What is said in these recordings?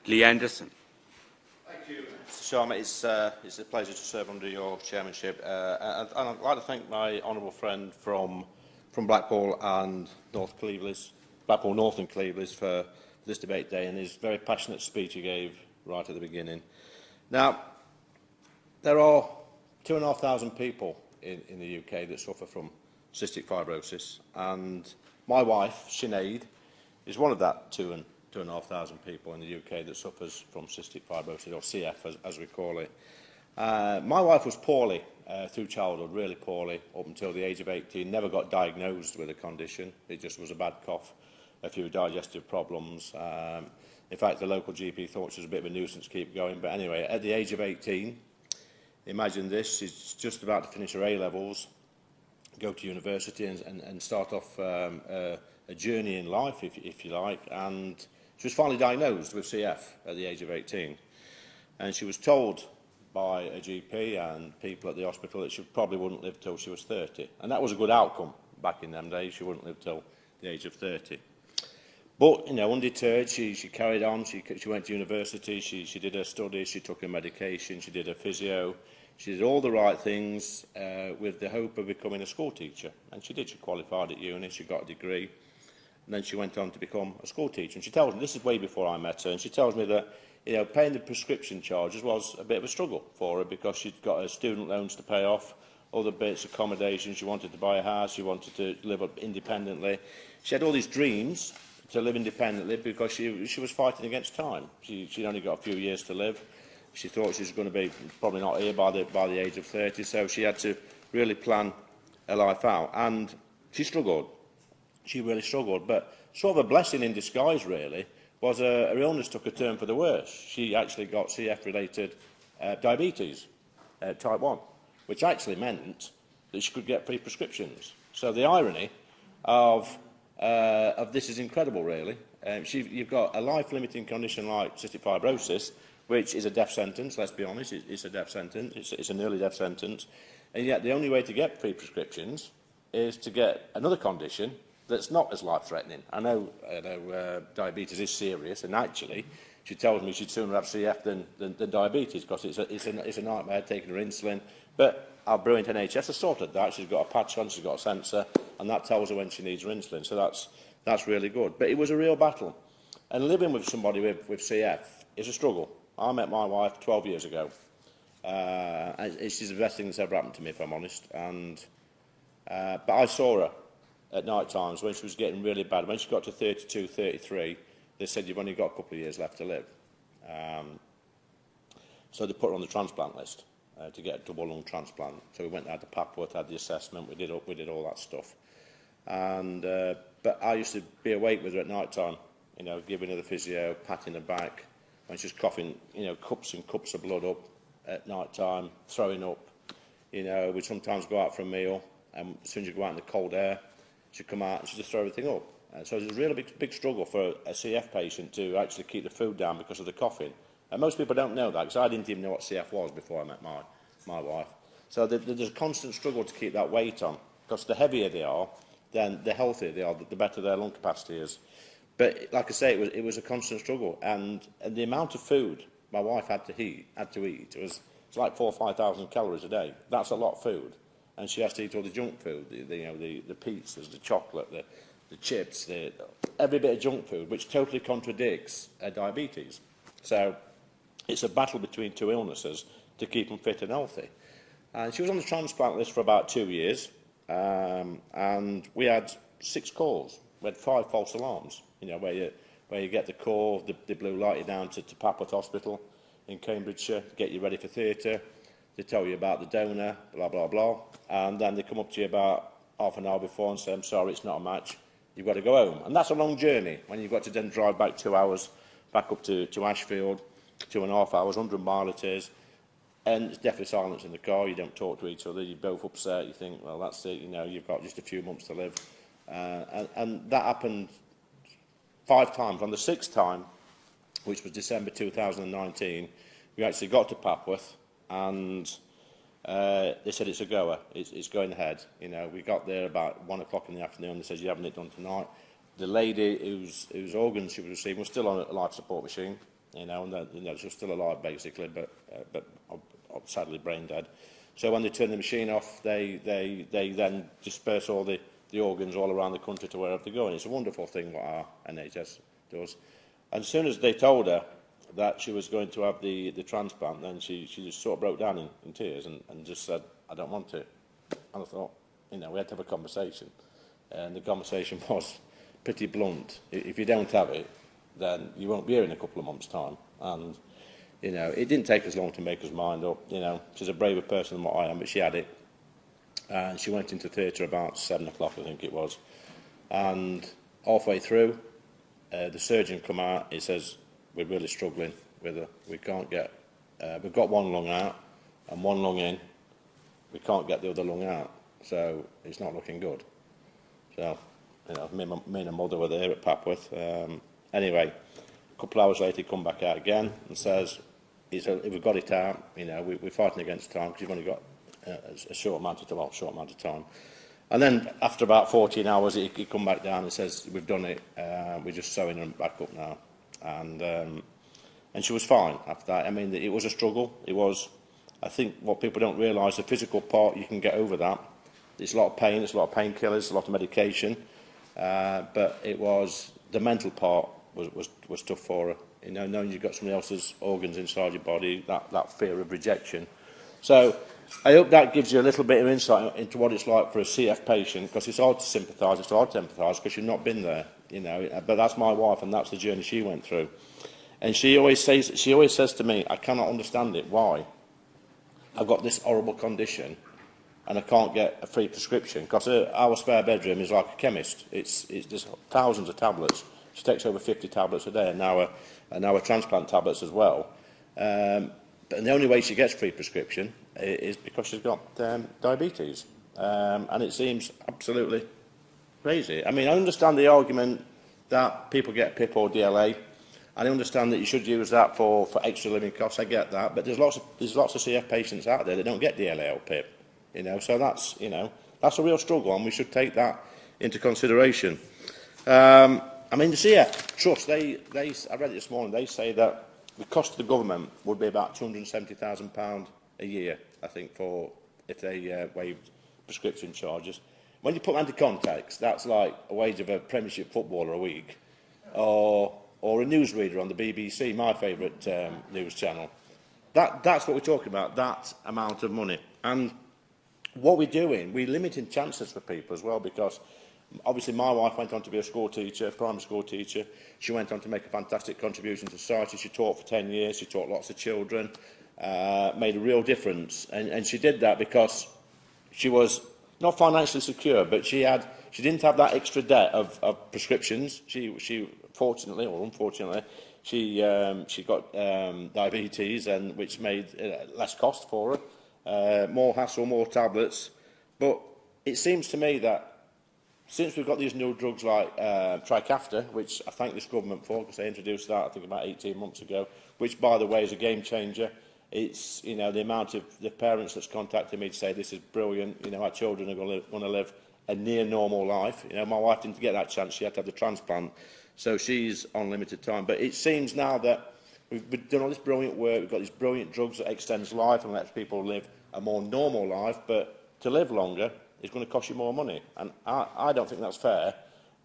Lee Anderson. Thank you, Mr. Sharma. It's a pleasure to serve under your chairmanship. And I'd like to thank my honourable friend from Blackpool and Blackpool North and Cleveland for this debate day and his very passionate speech he gave right at the beginning. Now, there are 2,500 people in the UK that suffer from cystic fibrosis, and my wife, Sinead, is one of that 2,500 people in the UK that suffers from cystic fibrosis, or CF as we call it. My wife was poorly through childhood, really poorly, up until the age of 18, never got diagnosed with a condition. It just was a bad cough, a few digestive problems. In fact, the local GP thought she was a bit of a nuisance to keep going. But anyway, at the age of 18, imagine this, she's just about to finish her A-levels, go to university and start off a journey in life, if you like, and she was finally diagnosed with CF at the age of 18. And she was told by a GP and people at the hospital that she probably wouldn't live till she was 30. And that was a good outcome back in them days. She wouldn't live till the age of 30. But, you know, undeterred, she carried on. She went to university. She did her studies. She took her medication. She did her physio. She did all the right things with the hope of becoming a school teacher. And she did. She qualified at uni. She got a degree. And then she went on to become a school teacher. And she tells me, this is way before I met her, and she tells me that, you know, paying the prescription charges was a bit of a struggle for her because she'd got her student loans to pay off, other bits, accommodation. She wanted to buy a house. She wanted to live up independently. She had all these dreams to live independently because she was fighting against time. She'd only got a few years to live. She thought she was going to be probably not here by the age of 30, so she had to really plan her life out. And she struggled. She really struggled. But sort of a blessing in disguise, really, was her illness took a turn for the worse. She actually got CF-related diabetes, type 1, which actually meant that she could get free prescriptions. So the irony of this is incredible, really. You've got a life-limiting condition like cystic fibrosis, which is a death sentence, let's be honest. It's a death sentence. It's an early death sentence. And yet the only way to get free prescriptions is to get another condition that's not as life-threatening. I know diabetes is serious, and actually, she tells me she'd sooner have CF than diabetes because it's a nightmare taking her insulin. But our brilliant NHS has sorted that. She's got a patch on, she's got a sensor, and that tells her when she needs her insulin. So that's really good. But it was a real battle. And living with somebody with CF is a struggle. I met my wife 12 years ago. She's the best thing that's ever happened to me, if I'm honest. But I saw her at night times when she was getting really bad. When she got to 32, 33, they said, you've only got a couple of years left to live. So they put her on the transplant list to get a double lung transplant. So we went out to Papworth, had the assessment, we did all that stuff. But I used to be awake with her at night time, you know, giving her the physio, patting her back, when she was coughing, you know, cups and cups of blood up at night time, throwing up. You know, we'd sometimes go out for a meal, and as soon as you go out in the cold air, she'd come out and she'd just throw everything up. And so it was a really big struggle for a CF patient to actually keep the food down because of the coughing. And most people don't know that, because I didn't even know what CF was before I met my wife. So there's a constant struggle to keep that weight on, because the heavier they are, then the healthier they are, the better their lung capacity is. But like I say, it was a constant struggle, and the amount of food my wife had to eat, it's like 4,000 or 5,000 calories a day. That's a lot of food, and she has to eat all the junk food, the pizzas, the chocolate, the chips, every bit of junk food, which totally contradicts diabetes. So it's a battle between two illnesses to keep them fit and healthy. And she was on the transplant list for about 2 years, and we had 6 calls. We had 5 false alarms, you know, where you get the call, the blue light you down to Papworth Hospital in Cambridgeshire, get you ready for theatre, they tell you about the donor, blah, blah, blah, and then they come up to you about half an hour before and say, I'm sorry, it's not a match, you've got to go home. And that's a long journey, when you've got to then drive back 2 hours, back up to Ashfield, 2.5 hours, 100 mile it is, and it's definitely silence in the car, you don't talk to each other, you're both upset, you think, well, that's it, you know, you've got just a few months to live. And that happened 5 times. On the 6th time, which was December 2019, we actually got to Papworth, and they said it's a goer, it's going ahead. You know, we got there about 1 o'clock in the afternoon, they said, you haven't it done tonight. The lady whose organs she was receiving was still on a life support machine. you know, and she was still alive basically, but sadly brain dead. So when they turn the machine off, they then disperse all the organs all around the country to wherever they go, and it's a wonderful thing what our NHS does. And as soon as they told her that she was going to have the transplant, then she just sort of broke down in tears and just said, I don't want it. And I thought, you know, we had to have a conversation. And the conversation was pretty blunt. If you don't have it, then you won't be here in a couple of months' time. And, you know, it didn't take us long to make us mind up. You know, she's a braver person than what I am, but she had it. And she went into theatre about 7 o'clock, I think it was. And halfway through, the surgeon come out. He says, we're really struggling with her. We can't get... we've got one lung out and one lung in. We can't get the other lung out. So it's not looking good. So, you know, me and her mother were there at Papworth. Anyway, a couple of hours later, he come back out again and says, we've got it out, you know, we're fighting against time because you've only got a short amount of time. And then after about 14 hours, he come back down and says, we've done it, we're just sewing them back up now. And she was fine after that. I mean, it was a struggle. It was, I think what people don't realise, the physical part, you can get over that. There's a lot of pain, there's a lot of painkillers, a lot of medication, but it was, the mental part was tough for her. You know, knowing you've got somebody else's organs inside your body, that fear of rejection. So I hope that gives you a little bit of insight into what it's like for a CF patient, because it's hard to sympathise, it's hard to empathise because you've not been there, you know. But that's my wife, and that's the journey she went through. And she always says to me, I cannot understand it. Why? I've got this horrible condition, and I can't get a free prescription because our spare bedroom is like a chemist. There's thousands of tablets. She takes over 50 tablets a day, and now transplant tablets as well. But the only way she gets free prescription is because she's got diabetes, and it seems absolutely crazy. I mean, I understand the argument that people get PIP or DLA. I understand that you should use that for extra living costs. I get that, but there's lots of CF patients out there that don't get DLA or PIP. You know, so that's a real struggle, and we should take that into consideration. I mean, the CF Trust, I read it this morning, they say that the cost to the government would be about £270,000 a year, I think, if they waived prescription charges. When you put that into context, that's like a wage of a Premiership footballer a week, or a newsreader on the BBC, my favourite news channel. That's what we're talking about, that amount of money. And what we're doing, we're limiting chances for people as well, because obviously my wife went on to be a school teacher, primary school teacher. She went on to make a fantastic contribution to society. She taught for 10 years. She taught lots of children, made a real difference. And she did that because she was not financially secure, but she didn't have that extra debt of prescriptions. She fortunately or unfortunately, she got diabetes, and which made less cost for her, more hassle, more tablets. But it seems to me that since we've got these new drugs like Trikafta, which I thank this government for, because they introduced that I think about 18 months ago, which by the way is a game changer. It's, you know, the amount of the parents that's contacted me to say this is brilliant. You know, our children are going to live a near normal life. You know, my wife didn't get that chance; she had to have the transplant, so she's on limited time. But it seems now that we've done all this brilliant work. We've got these brilliant drugs that extends life and lets people live a more normal life. But to live longer is going to cost you more money, and I don't think that's fair.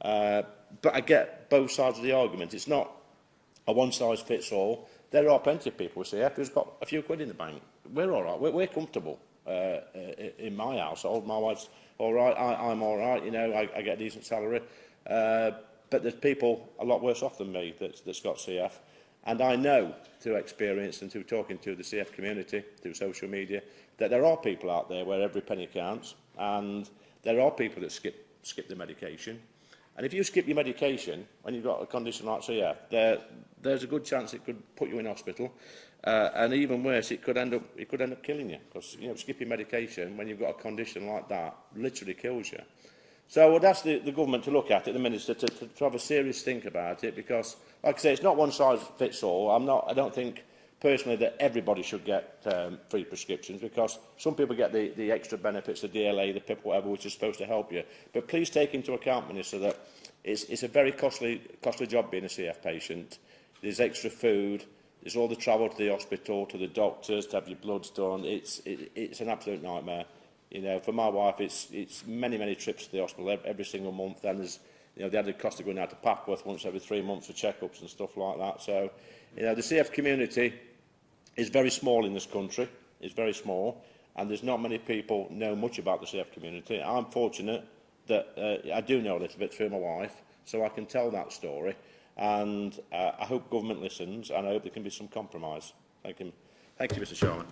But I get both sides of the argument. It's not a one-size-fits-all. There are plenty of people with CF who's got a few quid in the bank. We're all right. We're comfortable in my household. My wife's all right. I'm all right. You know, I get a decent salary. But there's people a lot worse off than me that's got CF. And I know through experience and through talking to the CF community, through social media, that there are people out there where every penny counts. And there are people that skip the medication. And if you skip your medication when you've got a condition like CF, there's a good chance it could put you in hospital, and even worse, it could end up killing you, because you know, skipping medication when you've got a condition like that literally kills you. So I would ask the government to look at it, the minister, to have a serious think about it, because, like I say, it's not one size fits all. I don't think personally that everybody should get free prescriptions, because some people get the extra benefits, the DLA, the PIP, whatever, which is supposed to help you. But please take into account, Minister, that it's a very costly job being a CF patient. There's extra food, There's all the travel to the hospital, to the doctors, to have your bloods done. It's an absolute nightmare. You know, for my wife, it's many trips to the hospital every single month. Then there's, you know, the added cost of going out to Papworth once every 3 months for checkups and stuff like that. So, you know, the CF community is very small in this country. It's very small, and there's not many people know much about the CF community. I'm fortunate that I do know a little bit through my wife, so I can tell that story. And I hope government listens, and I hope there can be some compromise. Thank you, Mr. Chairman.